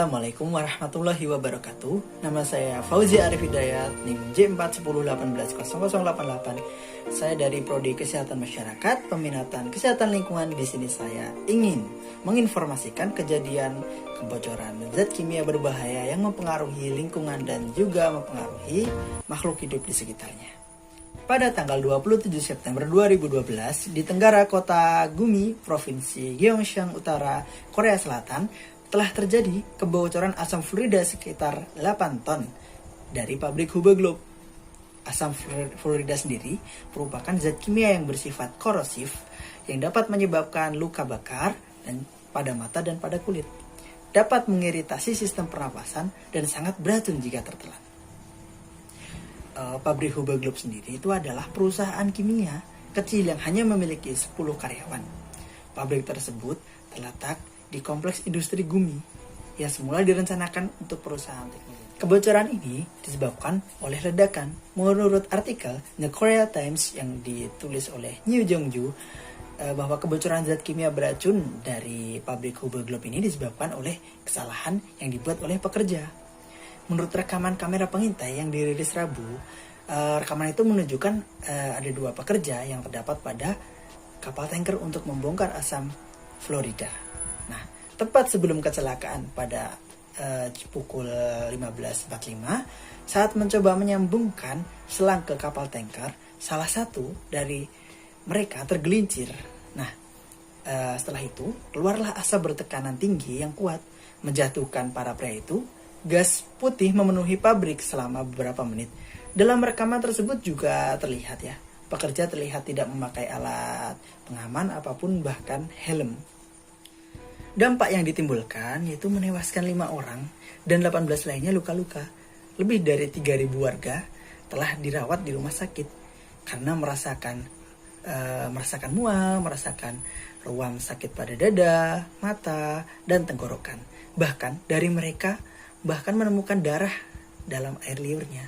Assalamualaikum warahmatullahi wabarakatuh. Nama saya Fauzi Arif Hidayat, NIM J410180088. Saya dari Prodi Kesehatan Masyarakat, Peminatan Kesehatan Lingkungan. Di sini saya ingin menginformasikan kejadian kebocoran zat kimia berbahaya yang mempengaruhi lingkungan dan juga mempengaruhi makhluk hidup di sekitarnya. Pada tanggal 27 September 2012, di tenggara kota Gumi, Provinsi Gyeongsang Utara, Korea Selatan, telah terjadi kebocoran asam fluorida sekitar 8 ton dari pabrik Hubei Globe. Asam fluorida sendiri merupakan zat kimia yang bersifat korosif yang dapat menyebabkan luka bakar dan pada mata dan pada kulit. Dapat mengiritasi sistem pernapasan dan sangat beracun jika tertelan. Pabrik Hubei Globe sendiri itu adalah perusahaan kimia kecil yang hanya memiliki 10 karyawan. Pabrik tersebut terletak di kompleks industri Gumi yang semula direncanakan untuk perusahaan teknologi. Kebocoran ini disebabkan oleh ledakan. Menurut artikel The Korea Times yang ditulis oleh New Jongju, bahwa kebocoran zat kimia beracun dari pabrik Hubei Globe ini disebabkan oleh kesalahan yang dibuat oleh pekerja. Menurut rekaman kamera pengintai yang dirilis Rabu, rekaman itu menunjukkan ada 2 pekerja yang terdapat pada kapal tanker untuk membongkar asam fluorida. Nah, tepat sebelum kecelakaan pada pukul 15.45, saat mencoba menyambungkan selang ke kapal tanker, salah satu dari mereka tergelincir. Nah, setelah itu keluarlah asap bertekanan tinggi yang kuat, menjatuhkan para pria itu. Gas putih memenuhi pabrik selama beberapa menit. Dalam rekaman tersebut juga terlihat pekerja terlihat tidak memakai alat pengaman apapun, bahkan helm. Dampak yang ditimbulkan yaitu menewaskan 5 orang dan 18 lainnya luka-luka. Lebih dari 3.000 warga telah dirawat di rumah sakit karena merasakan mual, merasakan ruam sakit pada dada, mata, dan tenggorokan. Bahkan dari mereka menemukan darah dalam air liurnya.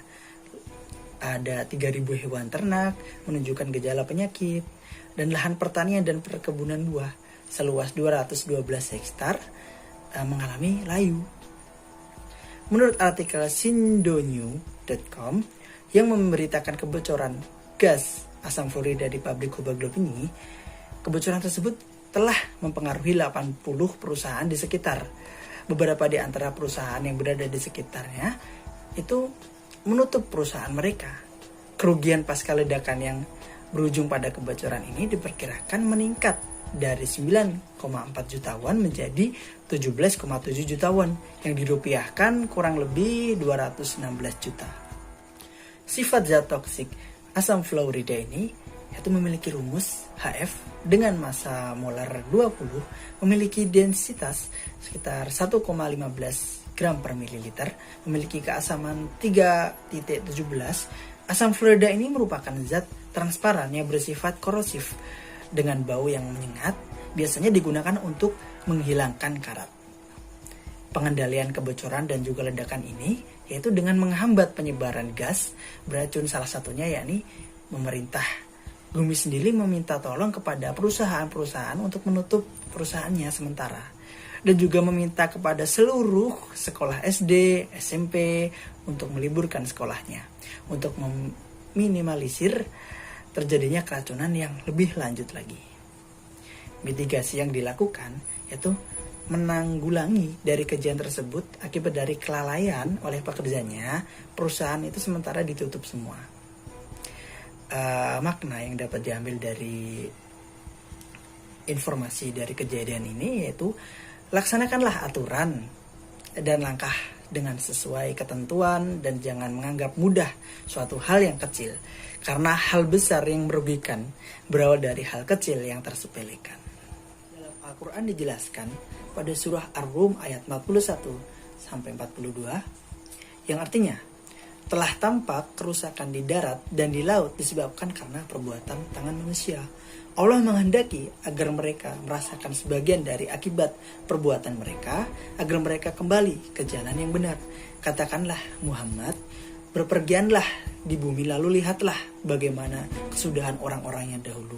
Ada 3.000 hewan ternak menunjukkan gejala penyakit, dan lahan pertanian dan perkebunan buah seluas 212 hektar mengalami layu. Menurut artikel Sindonyu.com yang memberitakan kebocoran gas asam fluorida di pabrik Hubei Globe ini, kebocoran tersebut telah mempengaruhi 80 perusahaan di sekitar. Beberapa di antara perusahaan yang berada di sekitarnya itu menutup perusahaan mereka. Kerugian pasca ledakan yang berujung pada kebocoran ini diperkirakan meningkat dari 9,4 juta won menjadi 17,7 juta won yang dirupiahkan kurang lebih 216 juta. Sifat zat toksik asam fluorida ini yaitu memiliki rumus HF dengan massa molar 20, memiliki densitas sekitar 1,15 gram per mililiter, memiliki keasaman 3.17. Asam fluorida ini merupakan zat transparan yang bersifat korosif dengan bau yang menyengat, biasanya digunakan untuk menghilangkan karat. Pengendalian kebocoran dan juga ledakan ini yaitu dengan menghambat penyebaran gas beracun, salah satunya yakni pemerintah Gumi sendiri meminta tolong kepada perusahaan-perusahaan untuk menutup perusahaannya sementara, dan juga meminta kepada seluruh sekolah SD, SMP untuk meliburkan sekolahnya untuk meminimalisir terjadinya keracunan yang lebih lanjut lagi. Mitigasi yang dilakukan yaitu menanggulangi dari kejadian tersebut akibat dari kelalaian oleh pekerjanya, perusahaan itu sementara ditutup semua. Makna yang dapat diambil dari informasi dari kejadian ini yaitu laksanakanlah aturan dan langkah dengan sesuai ketentuan dan jangan menganggap mudah suatu hal yang kecil, karena hal besar yang merugikan berawal dari hal kecil yang tersepelekan. Dalam Al-Quran dijelaskan pada surah Ar-Rum ayat 41-42 yang artinya, telah tampak kerusakan di darat dan di laut disebabkan karena perbuatan tangan manusia. Allah menghendaki agar mereka merasakan sebagian dari akibat perbuatan mereka, agar mereka kembali ke jalan yang benar. Katakanlah Muhammad, berpergianlah di bumi lalu lihatlah bagaimana kesudahan orang-orang yang dahulu.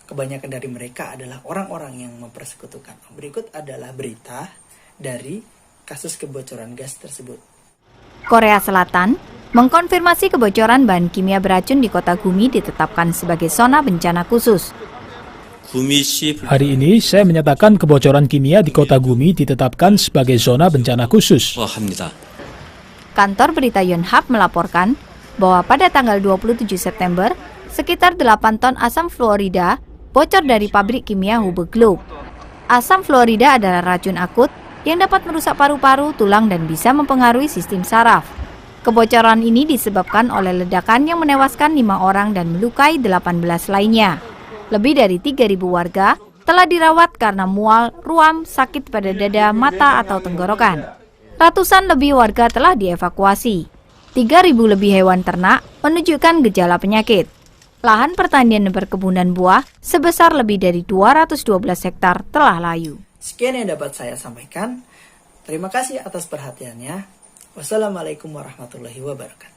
Kebanyakan dari mereka adalah orang-orang yang mempersekutukan. Berikut adalah berita dari kasus kebocoran gas tersebut. Korea Selatan mengkonfirmasi kebocoran bahan kimia beracun di kota Gumi ditetapkan sebagai zona bencana khusus. Hari ini saya menyatakan kebocoran kimia di kota Gumi ditetapkan sebagai zona bencana khusus. Kantor berita Yonhap melaporkan bahwa pada tanggal 27 September, sekitar 8 ton asam fluorida bocor dari pabrik kimia Hube Globe. Asam fluorida adalah racun akut yang dapat merusak paru-paru, tulang, dan bisa mempengaruhi sistem saraf. Kebocoran ini disebabkan oleh ledakan yang menewaskan 5 orang dan melukai 18 lainnya. Lebih dari 3.000 warga telah dirawat karena mual, ruam, sakit pada dada, mata, atau tenggorokan. Ratusan lebih warga telah dievakuasi. 3.000 lebih hewan ternak menunjukkan gejala penyakit. Lahan pertanian dan perkebunan buah sebesar lebih dari 212 hektar telah layu. Sekian yang dapat saya sampaikan. Terima kasih atas perhatiannya. Wassalamualaikum warahmatullahi wabarakatuh.